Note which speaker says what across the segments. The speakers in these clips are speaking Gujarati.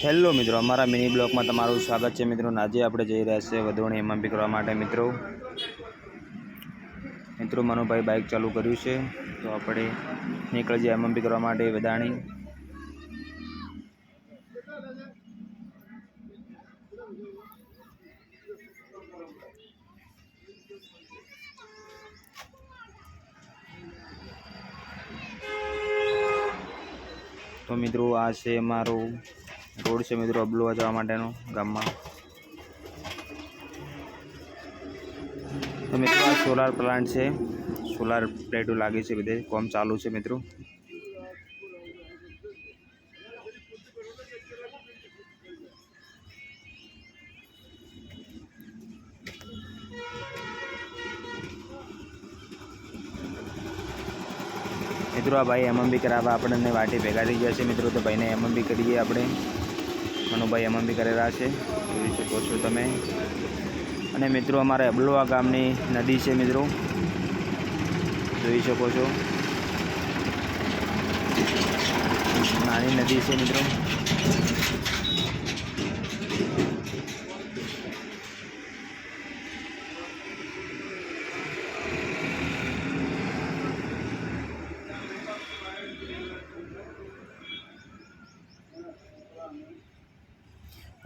Speaker 1: હેલો મિત્રો, અમારા મિની બ્લોગમાં તમારું સ્વાગત છે મિત્રો। આજે આપણે જઈ રહ્યા છીએ વધોણી એમએમપી કરવા માટે મિત્રો। મનુભાઈ બાઇક ચાલુ કર્યું છે તો આપણે નીકળી જઈએ એમએમપી કરવા માટે વધાણી। તો મિત્રો આ છે અમારું રોડ છે મિત્રો અબલુવા જવા માટેનો ગામમાં। તો મિત્રો આ સોલાર પ્લાન્ટ છે, સોલાર પ્લેટો લાગી છે, બધે કામ ચાલુ છે મિત્રો। આ ભાઈ એમએમપી કરાવવા આપણને વાટી ભેગા થઈ ગયા છે મિત્રો। તો ભાઈને એમએમપી કરીએ આપણે। મનુભાઈ એમએમપી કરેલા છે, જોઈ શકો છો તમે। અને મિત્રો અમારે અબલુવા ગામની નદી છે મિત્રો, જોઈ શકો છો, નાની નદી છે મિત્રો।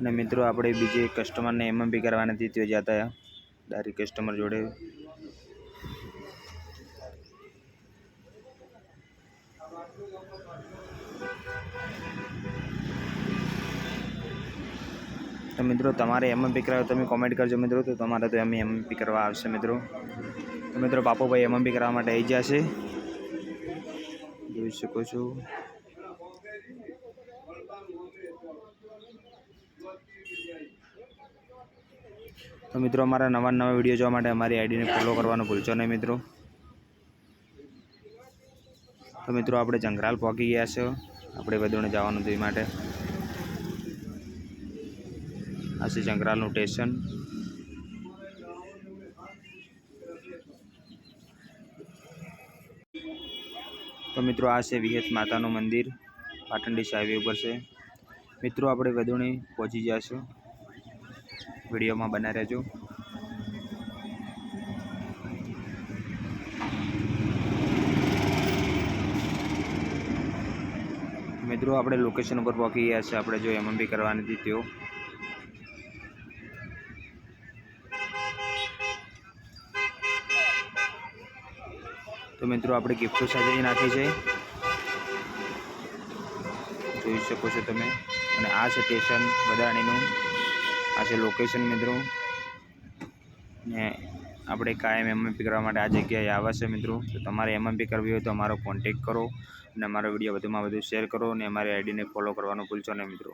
Speaker 1: અને મિત્રો આપણે બીજે કસ્ટમરને એમએમપી કરવા નથી તો જતા ડાયરેક્ટ કસ્ટમર જોડે। તો મિત્રો તમારે એમએમપી કરાવો તમે કોમેન્ટ કરજો મિત્રો, તો તમારે તો અમે એમએમપી કરવા આવશે મિત્રો। તો મિત્રો બાપુભાઈ એમએમપી કરવા માટે આવી જશે, જોઈ શકો છો। તો મિત્રો અમારા નવા વિડીયો જોવા માટે અમારી આઈડીને ફોલો કરવાનું ભૂલશો નહીં મિત્રો। તો મિત્રો આપણે જંગરાલ પહોંચી ગયા છે, આપણે વધોણે જવાનું તે માટે। આ છે જંગરાલનું સ્ટેશન। તો મિત્રો આ છે વિહત માતાનું મંદિર, પાટણડી હાઈવે ઉપર છે મિત્રો। આપણે વધોણી પહોંચી જઈશું, વિડીયોમાં બના રહેજો। મિત્રો આપણે લોકેશન ઉપર પહોંચી ગયા છે, આપણે જો એમએમપી કરવાની હતી તેઓ। તો મિત્રો આપણે ગિફ્ટો સજાવી નાખી છે, જોઈ શકો છો તમે। અને આ છે સ્ટેશન વધાણીનું, આ છે લોકેશન મિત્રો। ને આપણે કાયમ એમએમપી કરવા માટે આ જગ્યાએ આવે છે મિત્રો। તો તમારે એમએમપી કરવી હોય તો અમારો કોન્ટેક કરો અને અમારો વિડીયો વધુમાં વધુ શેર કરો અને અમારી આઈડીને ફોલો કરવાનું ભૂલશો નહીં મિત્રો।